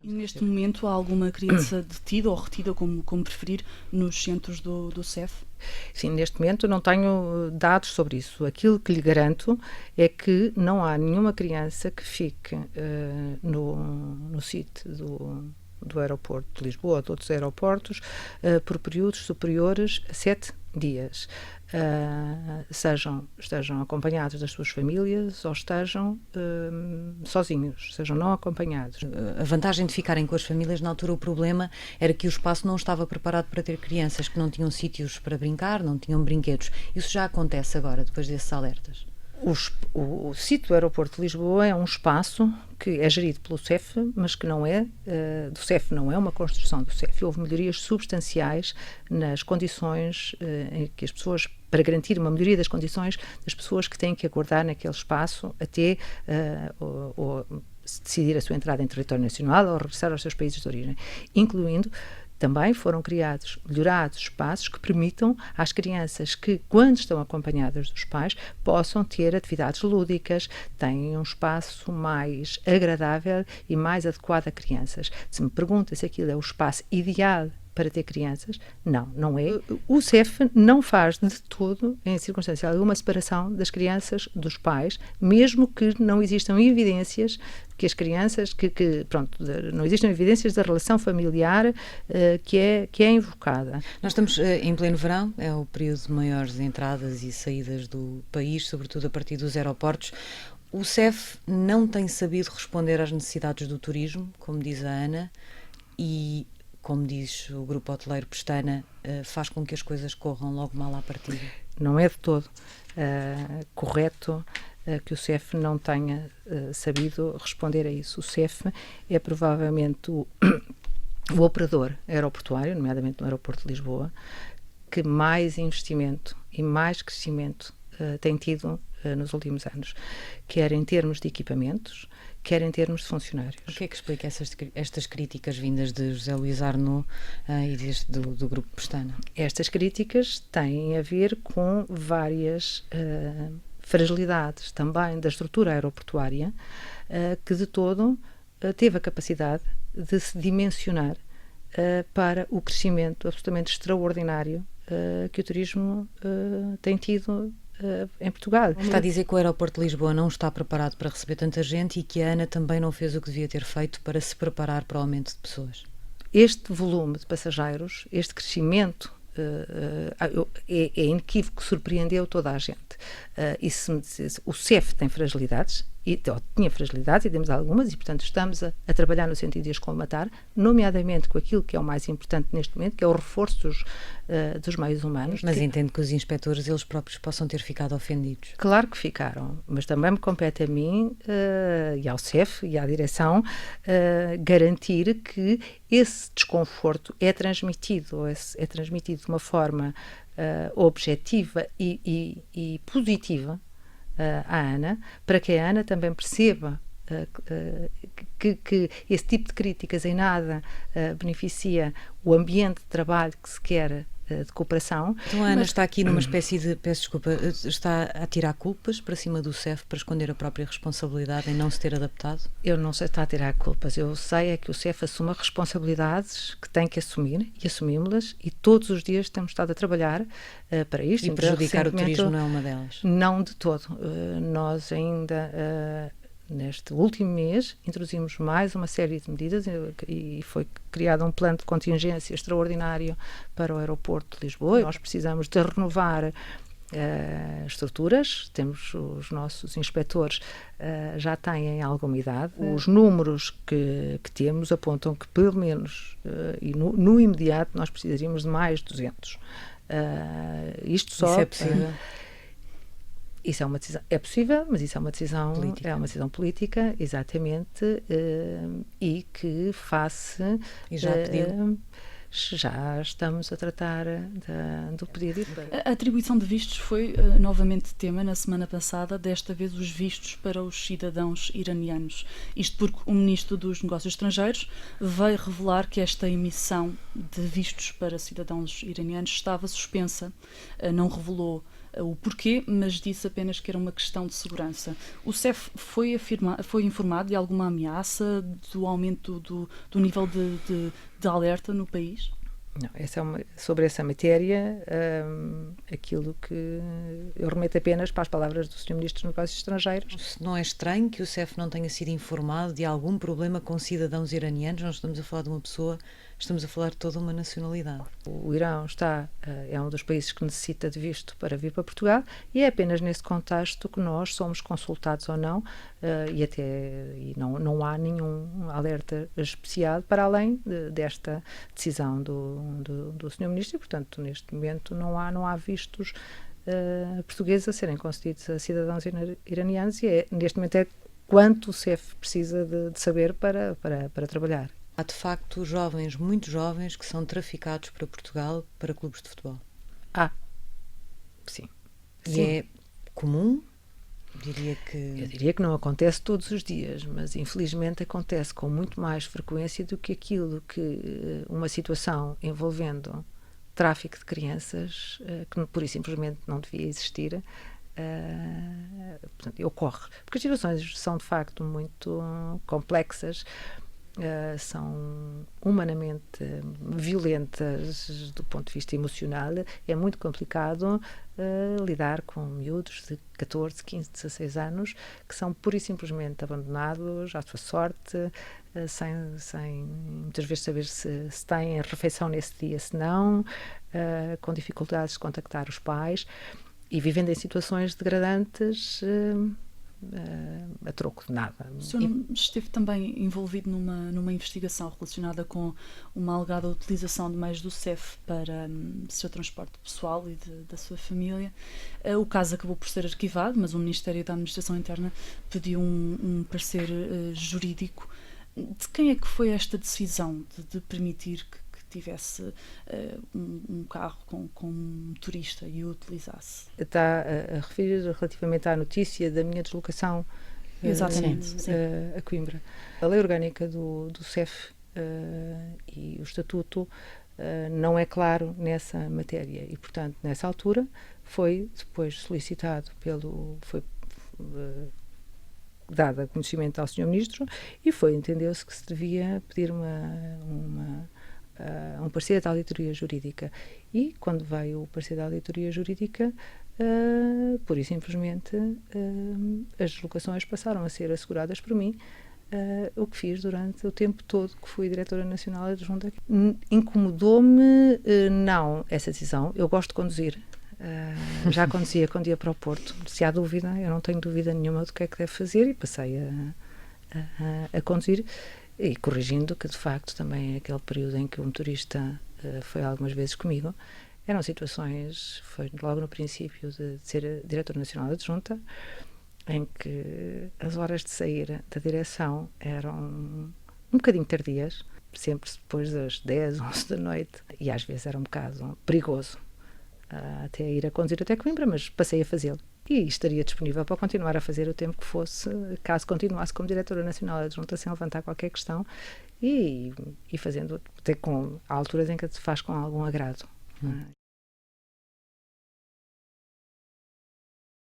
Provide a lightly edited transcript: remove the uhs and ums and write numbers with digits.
E neste momento há alguma criança detida ou retida, como preferir, nos centros do CEF? Sim, neste momento não tenho dados sobre isso. Aquilo que lhe garanto é que não há nenhuma criança que fique no sítio do aeroporto de Lisboa ou de outros aeroportos por períodos superiores a 7 dias. Estejam acompanhados das suas famílias ou estejam sozinhos, sejam não acompanhados. A vantagem de ficarem com as famílias, na altura o problema era que o espaço não estava preparado para ter crianças, que não tinham sítios para brincar, não tinham brinquedos. Isso já acontece agora, depois desses alertas? O sítio do aeroporto de Lisboa é um espaço que é gerido pelo CEF, mas que não é do CEF, não é uma construção do CEF. Houve melhorias substanciais nas condições em que as pessoas, para garantir uma melhoria das condições das pessoas que têm que aguardar naquele espaço até decidir a sua entrada em território nacional ou regressar aos seus países de origem, incluindo. Também foram criados, melhorados espaços que permitam às crianças que, quando estão acompanhadas dos pais, possam ter atividades lúdicas, tenham um espaço mais agradável e mais adequado a crianças. Se me pergunta se aquilo é o espaço ideal para ter crianças, não é. O CEF não faz de todo, em circunstância alguma, separação das crianças dos pais, mesmo que não existam evidências que as crianças, não existem evidências da relação familiar que é invocada. Nós estamos em pleno verão, é o período de maiores entradas e saídas do país, sobretudo a partir dos aeroportos. O CEF não tem sabido responder às necessidades do turismo, como diz a Ana, e, como diz o Grupo Hoteleiro Pestana, faz com que as coisas corram logo mal à partida. Não é de todo correto que o CEF não tenha sabido responder a isso. O CEF é provavelmente o operador aeroportuário, nomeadamente no aeroporto de Lisboa, que mais investimento e mais crescimento tem tido nos últimos anos, quer em termos de equipamentos, quer em termos de funcionários. O que é que explica estas críticas vindas de José Luís Arnaud e do Grupo Pestana? Estas críticas têm a ver com várias fragilidades também da estrutura aeroportuária, que de todo teve a capacidade de se dimensionar para o crescimento absolutamente extraordinário que o turismo tem tido em Portugal. Está a dizer que o aeroporto de Lisboa não está preparado para receber tanta gente e que a ANA também não fez o que devia ter feito para se preparar para o aumento de pessoas. Este volume de passageiros, este crescimento é inequívoco, surpreendeu toda a gente. O CEF tem fragilidades, tinha fragilidades e temos algumas, e portanto estamos a trabalhar no sentido de as colmatar, nomeadamente com aquilo que é o mais importante neste momento, que é o reforço dos meios humanos. Mas entendo que os inspectores, eles próprios, possam ter ficado ofendidos. Claro que ficaram, mas também me compete a mim e ao CEF e à direção garantir que esse desconforto é transmitido de uma forma objetiva e positiva à ANA, para que a ANA também perceba que esse tipo de críticas em nada beneficia o ambiente de trabalho que se quer de cooperação. Então a Ana está aqui numa espécie de, peço desculpa, está a tirar culpas para cima do CEF para esconder a própria responsabilidade em não se ter adaptado? Eu não sei se está a tirar culpas, eu sei é que o CEF assume responsabilidades que tem que assumir e assumimos-las, e todos os dias temos estado a trabalhar para isto. E prejudicar o turismo não é uma delas? Não de todo. Nós ainda neste último mês introduzimos mais uma série de medidas e foi criado um plano de contingência extraordinário para o aeroporto de Lisboa. Nós precisamos de renovar estruturas, temos os nossos inspectores já têm alguma idade. Os números que temos apontam que pelo menos e no imediato nós precisaríamos de mais 200. Isto só... Isso é possível? Isso é uma decisão, é possível, mas isso é uma decisão política. É uma decisão política, exatamente, e que face... E já pediu? Já estamos a tratar do pedido. A atribuição de vistos foi novamente tema na semana passada, desta vez os vistos para os cidadãos iranianos. Isto porque o Ministro dos Negócios Estrangeiros veio revelar que esta emissão de vistos para cidadãos iranianos estava suspensa. Não revelou o porquê, mas disse apenas que era uma questão de segurança. O CEF foi informado de alguma ameaça, do aumento do nível de alerta no país? Não, sobre essa matéria, aquilo que eu remeto apenas para as palavras do Sr. Ministro dos Negócios Estrangeiros. Não é estranho que o CEF não tenha sido informado de algum problema com cidadãos iranianos? Não estamos a falar de uma pessoa, estamos a falar de toda uma nacionalidade. O Irão é um dos países que necessita de visto para vir para Portugal, e é apenas nesse contexto que nós somos consultados ou não, e não há nenhum alerta especial para além desta decisão do Sr. Ministro, e, portanto, neste momento não há vistos portugueses a serem concedidos a cidadãos iranianos, e neste momento é quanto o CEF precisa de saber para trabalhar. Há, de facto, jovens, muito jovens, que são traficados para Portugal, para clubes de futebol. Sim. E é comum? Eu diria que não acontece todos os dias, mas infelizmente acontece com muito mais frequência do que aquilo que uma situação envolvendo tráfico de crianças, que pura e simplesmente não devia existir, portanto, ocorre. Porque as situações são de facto muito complexas, são humanamente violentas do ponto de vista emocional. É muito complicado lidar com miúdos de 14, 15, 16 anos que são pura e simplesmente abandonados à sua sorte, sem muitas vezes saber se têm a refeição nesse dia, se não, com dificuldades de contactar os pais, e vivendo em situações degradantes, a troco de nada. O senhor esteve também envolvido numa investigação relacionada com uma alegada utilização de meios do CEF para seu transporte pessoal e da sua família. O caso acabou por ser arquivado, mas o Ministério da Administração Interna pediu um parecer jurídico. De quem é que foi esta decisão de permitir que tivesse um carro com um motorista e o utilizasse? Está a referir relativamente à notícia da minha deslocação a Coimbra. A lei orgânica do CEF e o estatuto não é claro nessa matéria, e, portanto, nessa altura foi depois solicitado foi dado a conhecimento ao Sr. Ministro, e entendeu-se que se devia pedir um parecer da auditoria jurídica. E quando veio o parecer da auditoria jurídica, pura e simplesmente as deslocações passaram a ser asseguradas por mim, o que fiz durante o tempo todo que fui diretora nacional adjunta. Incomodou-me não essa decisão. Eu gosto de conduzir. Já conduzia quando ia para o Porto. Se há dúvida, eu não tenho dúvida nenhuma do que é que deve fazer, e passei a conduzir. E corrigindo que, de facto, também aquele período em que o motorista foi algumas vezes comigo, eram situações, foi logo no princípio de ser diretora nacional adjunta, em que as horas de sair da direção eram um bocadinho tardias, sempre depois das 10, 11 da noite, e às vezes era um bocado perigoso até ir a conduzir até Coimbra, mas passei a fazê-lo. E estaria disponível para continuar a fazer o tempo que fosse, caso continuasse como diretora nacional adjunta, sem levantar qualquer questão, e fazendo até com alturas em que se faz com algum agrado.